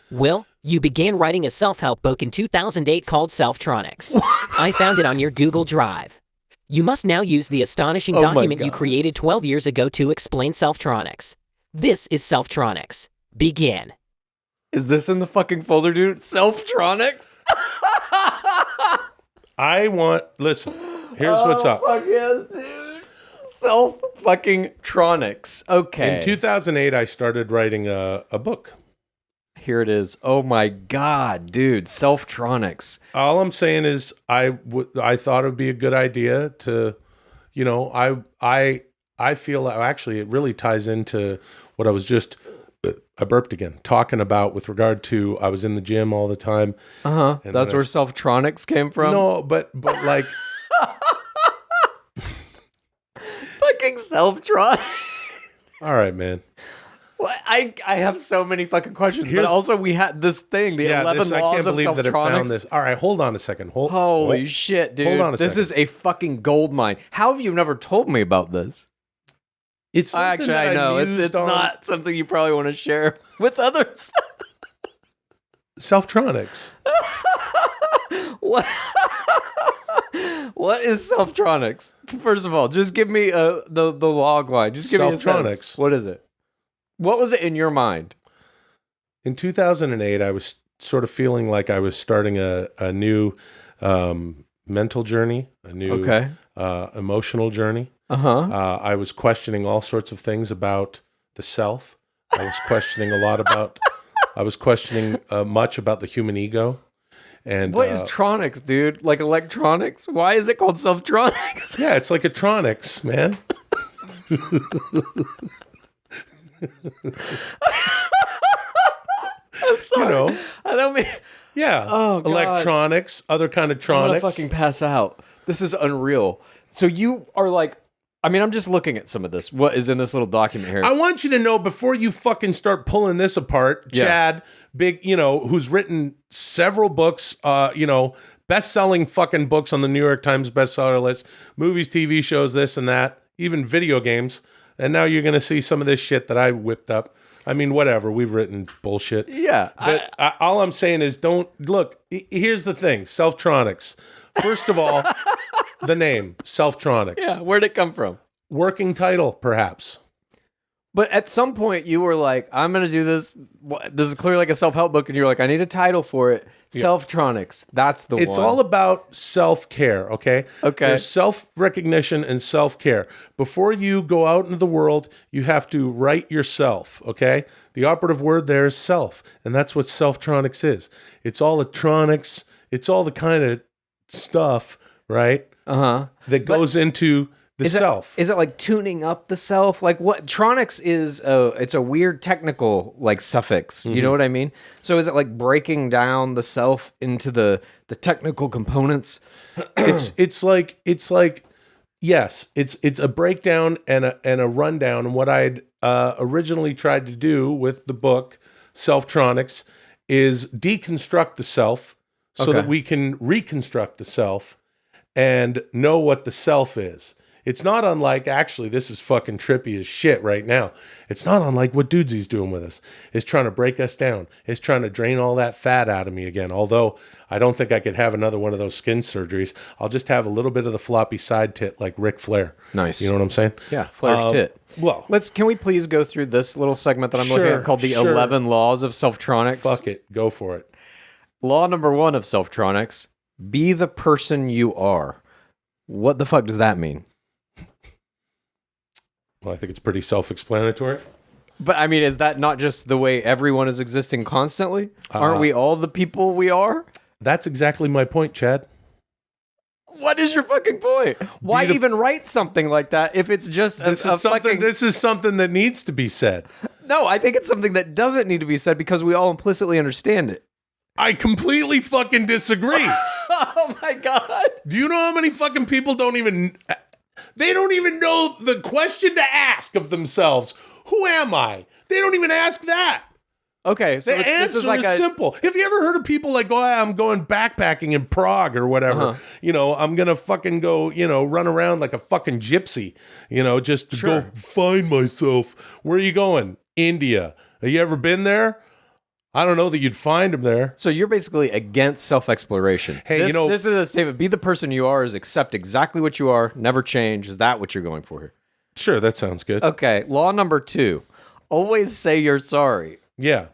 Will, you began writing a self-help book in 2008 called Selftronix. I found it on your Google Drive. You must now use the astonishing document you created 12 years ago to explain Selftronix. This is Selftronix. Begin. Is this in the fucking folder, dude? Selftronix? Listen, here's what's up. Fuck yes, dude. Self-fucking-tronics. Okay. In 2008, I started writing a book. Here it is. Oh my God, dude. Selftronix. All I'm saying is I thought it would be a good idea to, I feel actually it really ties into what I was just, I burped again, talking about with regard to I was in the gym all the time. That's where Selftronix came from? No, but like. Fucking Selftronix. All right, man. Well, I have so many fucking questions, but also we had this thing, the 11 laws I can't of believe that it found Selftronix. this. All right, hold on a second. Holy shit, dude. Hold on a this second. is a fucking gold mine. How have you never told me about this? It's Actually, I know. It's not something you probably want to share with others. Selftronix. What? What is Selftronix? First of all, just give me the log line. Just give me a sense. What is it? What was it in your mind? In 2008, I was sort of feeling like I was starting a new mental journey, a new emotional journey. I was questioning all sorts of things about the self. I was questioning much about the human ego. And what is Tronix, dude? Like electronics? Why is it called Selftronix? Yeah, it's like a Tronix, man. I'm sorry. I don't mean. Yeah. Oh, God. Electronics, other kind of Tronix. I'm gonna fucking pass out. This is unreal. So you are like, I mean, I'm just looking at some of this. What is in this little document here? I want you to know before you fucking start pulling this apart, Chad, who's written several books, best-selling fucking books on the New York Times bestseller list, movies, TV shows, this and that, even video games. And now you're going to see some of this shit that I whipped up. I mean, whatever. We've written bullshit. Yeah. But all I'm saying is here's the thing. Selftronix. First of all, the name, Selftronix. Yeah, where'd it come from? Working title, perhaps. But at some point, you were like, I'm going to do this. This is clearly like a self-help book. And you're like, I need a title for it. Yeah. Selftronix. That's the one. It's all about self-care, okay? Okay. There's self-recognition and self-care. Before you go out into the world, you have to write yourself, okay? The operative word there is self. And that's what Selftronix is. It's all electronics. It's all the kind of stuff, right? That goes into the self. Is it like tuning up the self? Like what Tronix is it's a weird technical like suffix. You know what I mean? So is it like breaking down the self into the technical components? It's like yes, it's a breakdown and a rundown. And what I'd originally tried to do with the book Selftronix is deconstruct the self so that we can reconstruct the self and know what the self is. It's not unlike, actually, this is fucking trippy as shit right now. It's not unlike what Dudesy's doing with us. It's trying to break us down. It's trying to drain all that fat out of me again. Although I don't think I could have another one of those skin surgeries. I'll just have a little bit of the floppy side tit like Ric Flair. Nice. You know what I'm saying? Yeah, Flair's tit. Well, can we please go through this little segment that I'm looking at called the 11 Laws of Selftronix? Fuck it. Go for it. Law number 1 of Selftronix, be the person you are. What the fuck does that mean? Well, I think it's pretty self-explanatory. But I mean, is that not just the way everyone is existing constantly? Aren't we all the people we are? That's exactly my point, Chad. What is your fucking point? Why even write something like that if it's just this is something that needs to be said. No, I think it's something that doesn't need to be said because we all implicitly understand it. I completely fucking disagree. Oh my God. Do you know how many fucking people don't even know the question to ask of themselves? Who am I? They don't even ask that. Okay, so the answer is simple. Have you ever heard of people like, I'm going backpacking in Prague or whatever? I'm going to fucking go, run around like a fucking gypsy, just to go find myself. Where are you going? India. Have you ever been there? I don't know that you'd find them there. So you're basically against self-exploration. Hey, this, this is a statement. Be the person you are, is accept exactly what you are, never change. Is that what you're going for here? Sure, that sounds good. Okay, law number 2. Always say you're sorry. Yeah.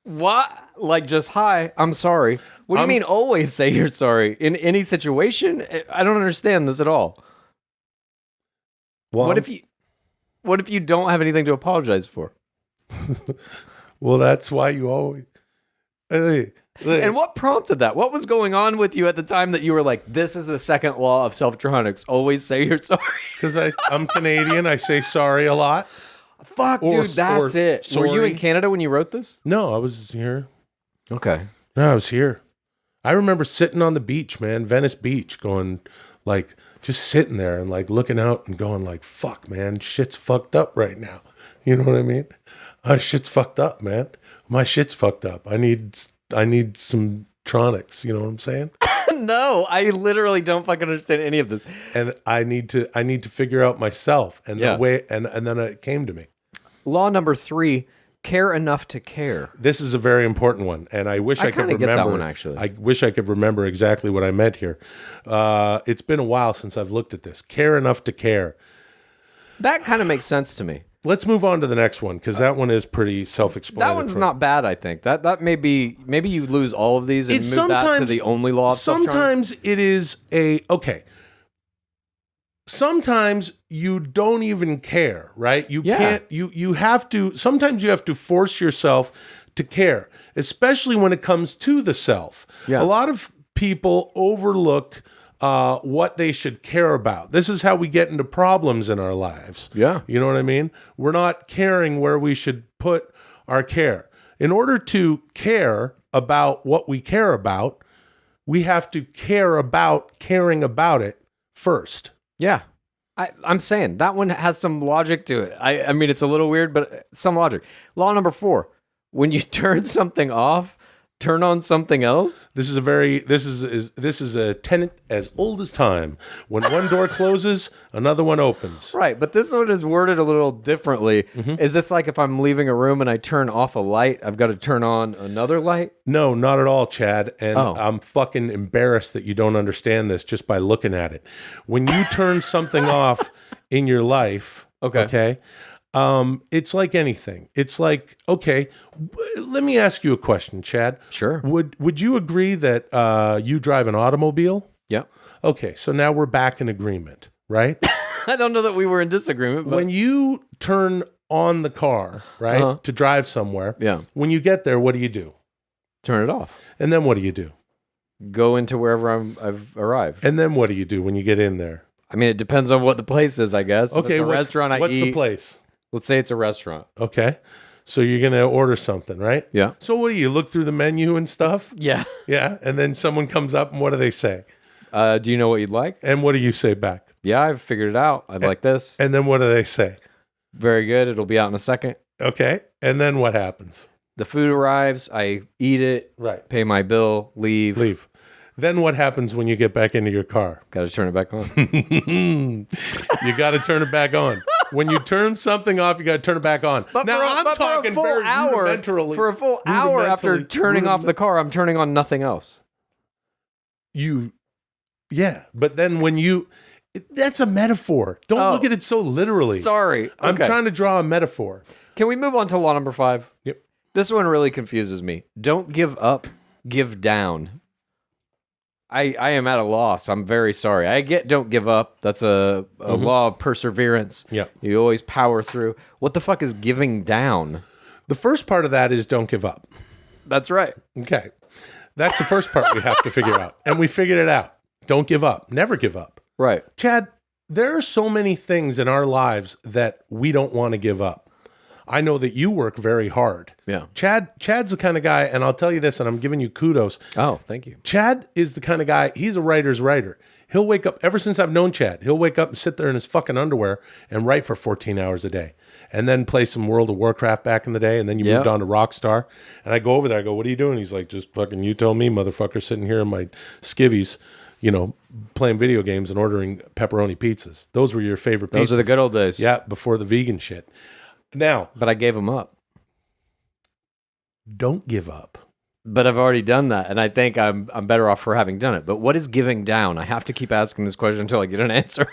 What? Like just, hi, I'm sorry. What do you mean always say you're sorry? In any situation? I don't understand this at all. Well, What if you don't have anything to apologize for? Well, that's why you always... And what prompted that? What was going on with you at the time that you were like, this is the second law of Selftronix. Always say you're sorry. Because I'm Canadian. I say sorry a lot. Fuck, dude, that's it. Sorry. Were you in Canada when you wrote this? No, I was here. Okay. No, I was here. I remember sitting on the beach, man, Venice Beach, going like, just sitting there and like looking out and going like, fuck, man, shit's fucked up right now. You know what I mean? Shit's fucked up, man. My shit's fucked up. I need some Tronix. You know what I'm saying? No, I literally don't fucking understand any of this. And I need to figure out myself. And the way, and then it came to me. Law number 3, care enough to care. This is a very important one, and I wish I could remember. Get that one, actually. I wish I could remember exactly what I meant here. It's been a while since I've looked at this. Care enough to care. That kind of makes sense to me. Let's move on to the next one, because that one is pretty self-explanatory. That one's not bad, I think. That maybe you lose all of these and move that to the only law of sometimes it is okay. Sometimes you don't even care, right? You can't, you have to, sometimes you have to force yourself to care, especially when it comes to the self. Yeah. A lot of people overlook what they should care about. This is how we get into problems in our lives. Yeah. You know what I mean? We're not caring where we should put our care. In order to care about what we care about, we have to care about caring about it first. Yeah. I'm saying that one has some logic to it. I mean, it's a little weird, but some logic. Law number 4, when you turn something off, turn on something else. This is a tenet as old as time. When one door closes, another one opens. Right, but this one is worded a little differently. Mm-hmm. Is this like if I'm leaving a room and I turn off a light, I've got to turn on another light? No, not at all, Chad. And I'm fucking embarrassed that you don't understand this just by looking at it. When you turn something off in your life, okay, it's like anything. It's like, okay, let me ask you a question, Chad. Sure. Would you agree that you drive an automobile? Yeah. Okay, so now we're back in agreement, right? I don't know that we were in disagreement, but When you turn on the car, right, to drive somewhere, when you get there, what do? Turn it off. And then what do? Go into wherever I've arrived. And then what do you do when you get in there? I mean, it depends on what the place is, I guess. Okay, if it's a restaurant I what's eat. the place? Let's say it's a restaurant. Okay. So you're going to order something, right? Yeah. So what do you look through the menu and stuff? Yeah. Yeah. And then someone comes up and what do they say? Do you know what you'd like? And what do you say back? Yeah, I've figured it out. I'd like this. And then what do they say? Very good. It'll be out in a second. Okay. And then what happens? The food arrives. I eat it. Right. Pay my bill. Leave. Then what happens when you get back into your car? Got to turn it back on. You got to turn it back on. When you turn something off, you got to turn it back on. But now, I'm talking very rudimentarily. For a full hour after turning off the car, I'm turning on nothing else. Yeah. But then that's a metaphor. Don't look at it so literally. Sorry. Okay. I'm trying to draw a metaphor. Can we move on to law number 5? Yep. This one really confuses me. Don't give up, give down. I am at a loss. I'm very sorry. I get don't give up. That's a law of perseverance. Yeah. You always power through. What the fuck is giving down? The first part of that is don't give up. That's right. Okay. That's the first part we have to figure out. And we figured it out. Don't give up. Never give up. Right. Chad, there are so many things in our lives that we don't want to give up. I know that you work very hard. Yeah. Chad's the kind of guy, and I'll tell you this, and I'm giving you kudos. Oh, thank you. Chad is the kind of guy, he's a writer's writer. He'll wake up, ever since I've known Chad, he'll wake up and sit there in his fucking underwear and write for 14 hours a day. And then play some World of Warcraft back in the day, and then you moved on to Rockstar. And I go over there, I go, what are you doing? He's like, just fucking you tell me, motherfucker, sitting here in my skivvies, playing video games and ordering pepperoni pizzas. Those were your favorite pizzas. Those are the good old days. Yeah, before the vegan shit. Now, but I gave them up. Don't give up. But I've already done that, and I think I'm better off for having done it. But what is giving down? I have to keep asking this question until I get an answer.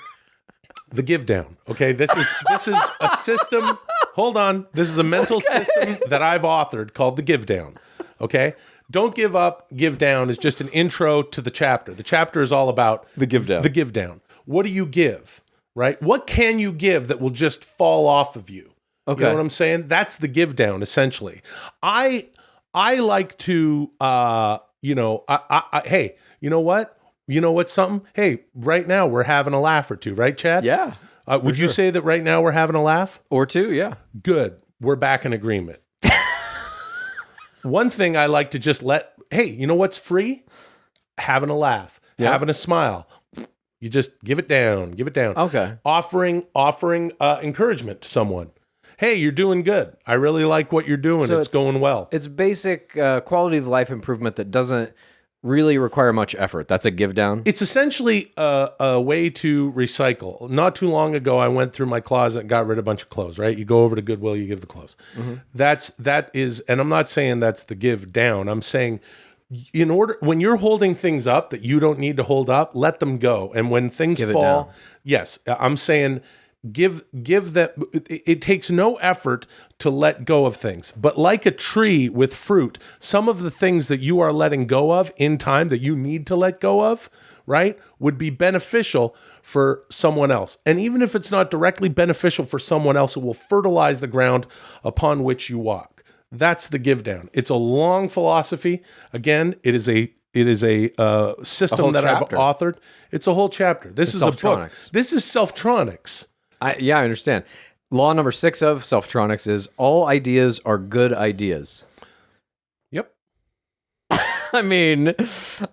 The give down. Okay, this is a system. Hold on. This is a mental system that I've authored called the give down. Okay? Don't give up, give down is just an intro to the chapter. The chapter is all about The give down. The give down. What do you give? Right? What can you give that will just fall off of you? Okay. You know what I'm saying? That's the give down essentially. I like to hey, you know what? You know what's something? Hey, right now we're having a laugh or two, right, Chad? Yeah. Would you say that right now we're having a laugh? Or two, yeah. Good. We're back in agreement. One thing I like to just hey, you know what's free? Having a laugh, having a smile. You just give it down, give it down. Okay. Offering encouragement to someone. Hey, you're doing good. I really like what you're doing. So it's going well. It's basic quality of life improvement that doesn't really require much effort. That's a give down. It's essentially a way to recycle. Not too long ago, I went through my closet and got rid of a bunch of clothes, right? You go over to Goodwill, you give the clothes. Mm-hmm. That is, and I'm not saying that's the give down. I'm saying when you're holding things up that you don't need to hold up, let them go. And when things fall, yes, I'm saying give that. It takes no effort to let go of things, but like a tree with fruit, some of the things that you are letting go of in time that you need to let go of, right, would be beneficial for someone else. And even if it's not directly beneficial for someone else, it will fertilize the ground upon which you walk. That's the give down. It's a long philosophy. Again, it is a system that chapter. I've authored. It's a whole chapter. This is a book. Selftronix. This is Selftronix. I understand. Law number 6 of Selftronix is all ideas are good ideas. Yep. I mean, I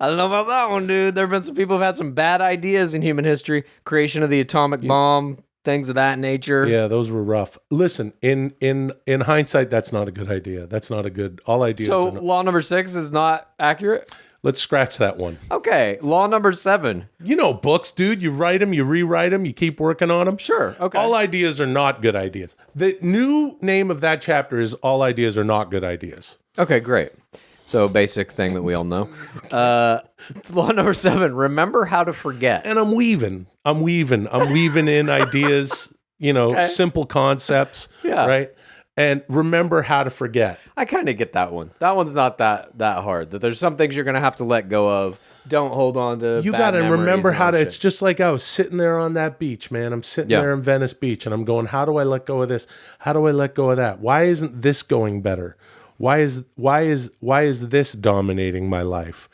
don't know about that one, dude. There have been some people who've had some bad ideas in human history. Creation of the atomic bomb, things of that nature. Yeah, those were rough. Listen, in hindsight, that's not a good idea. That's not a good. All ideas. So are not, law number 6 is not accurate? let's scratch that one. Okay. Law number 7. You know books, dude. You write them, you rewrite them, you keep working on them. Sure. Okay. All ideas are not good ideas. The new name of that chapter is All Ideas Are Not Good Ideas. Okay, great. So basic thing that we all know. Law number 7, remember how to forget. And I'm weaving in ideas, simple concepts, right? And remember how to forget. I kind of get that one. That one's not that hard. That there's some things you're going to have to let go of. Don't hold on to You got to remember how to, it's just like I was sitting there on that beach, man. I'm sitting there in Venice Beach and I'm going, how do I let go of this? How do I let go of that? Why isn't this going better? Why is this dominating my life?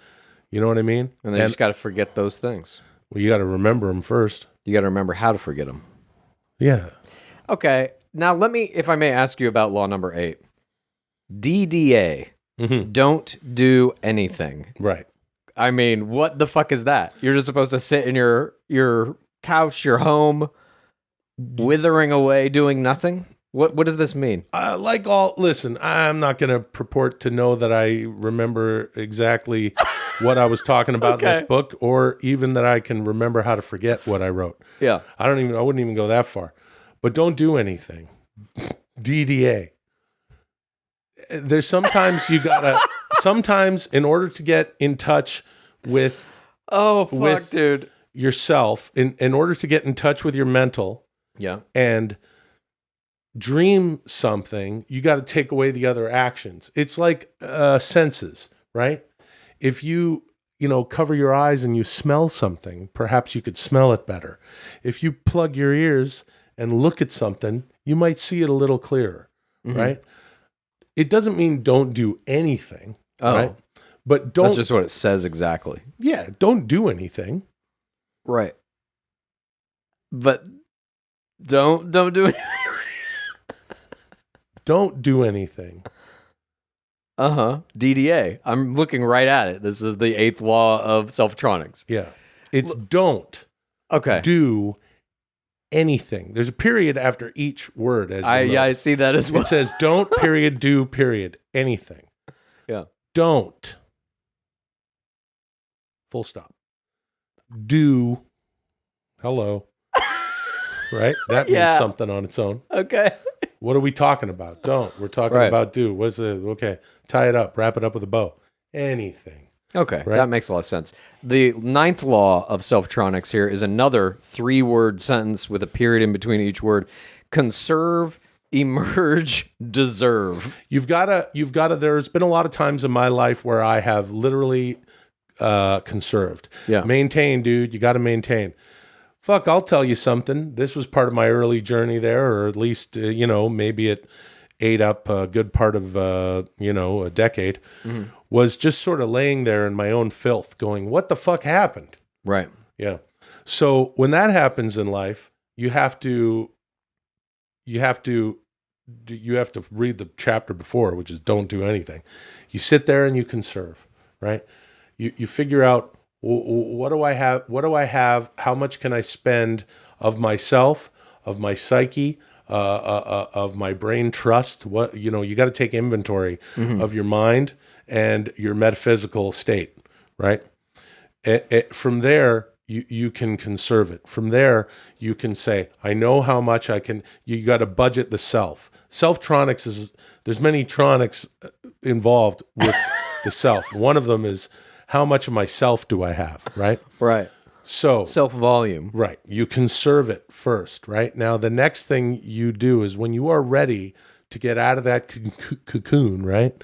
You know what I mean? And then you just got to forget those things. Well, you got to remember them first. You got to remember how to forget them. Yeah. Okay. Now let me, if I may ask you about law number 8. DDA. Mm-hmm. Don't do anything. Right. I mean, what the fuck is that? You're just supposed to sit in your couch, your home, withering away, doing nothing? What does this mean? Listen, I'm not going to purport to know that I remember exactly what I was talking about in this book, or even that I can remember how to forget what I wrote. Yeah. I wouldn't even go that far. But don't do anything. DDA. There's sometimes sometimes in order to get in touch with dude. yourself, in order to get in touch with your mental and dream something, you got to take away the other actions. It's like senses, right? If you cover your eyes and you smell something, perhaps you could smell it better. If you plug your ears and look at something, you might see it a little clearer, right? It doesn't mean don't do anything, right? But don't. That's just what it says exactly. Yeah, don't do anything. Right. But don't do anything. Don't do anything. DDA. I'm looking right at it. This is the 8th law of Selftronix. Yeah. It's don't do anything. There's a period after each word. I see that as well. It says don't, period, do, period, anything. Yeah. Don't. Full stop. Do. Hello. Right? That means something on its own. Okay. What are we talking about? Don't. We're talking about do. What's it? Okay. tie it up, wrap it up with a bow, anything. Okay, Right? that makes a lot of sense. The 9th law of Selftronix here is another 3-word sentence with a period in between each word. Conserve, emerge, deserve. You've got to, there's been a lot of times in my life where I have literally conserved. Yeah. Maintain, dude. You got to maintain. Fuck, I'll tell you something. This was part of my early journey there, or at least, maybe it ate up a good part of, a decade, was just sort of laying there in my own filth going, what the fuck happened? Right. Yeah. So when that happens in life, you have to read the chapter before, which is don't do anything. You sit there and you conserve, right? You figure out, what do I have? How much can I spend of myself, of my psyche, of my brain trust? You got to take inventory of your mind and your metaphysical state, right? From there, you can conserve it. From there, you can say, I know how much I can. You got to budget the self. Selftronix there's many tronics involved with the self. One of them is, how much of myself do I have, right? Right. So Self-volume. right, you conserve it first, right? Now, the next thing you do is when you are ready to get out of that cocoon, right?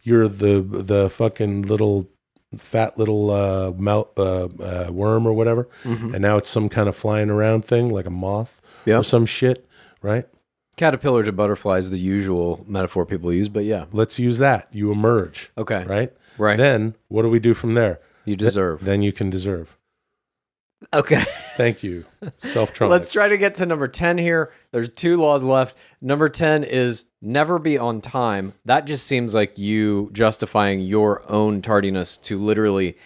You're the fucking little fat little worm or whatever, and now it's some kind of flying around thing like a moth or some shit, right? Caterpillar to butterfly is the usual metaphor people use, but yeah. Let's use that. You emerge. Okay. Right? Right. Then what do we do from there? You deserve. Then you can deserve. Okay. Thank you. Selftronix. Let's try to get to number 10 here. There's 2 laws left. Number 10 is never be on time. That just seems like you justifying your own tardiness to literally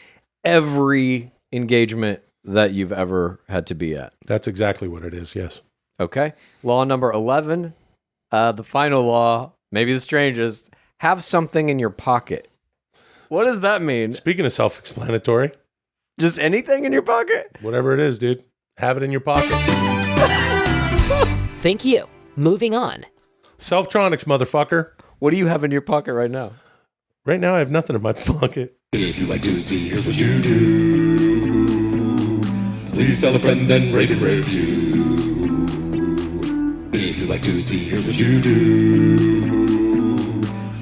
every engagement that you've ever had to be at. That's exactly what it is, yes. Okay. Law number 11, the final law, maybe the strangest, have something in your pocket. What does that mean? Speaking of self-explanatory, Just anything in your pocket? whatever it is, dude, have it in your pocket. Thank you. Moving on. Selftronix, motherfucker. What do you have in your pocket right now? Right now, I have nothing in my pocket. If you like Dudesy, here's what you do. Please tell a friend and rate and review. If you like Dudesy, here's what you do.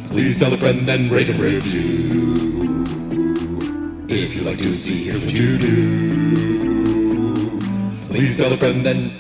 Please tell a friend and rate and review. If you like Dudesy, here's what you do. Please tell a friend and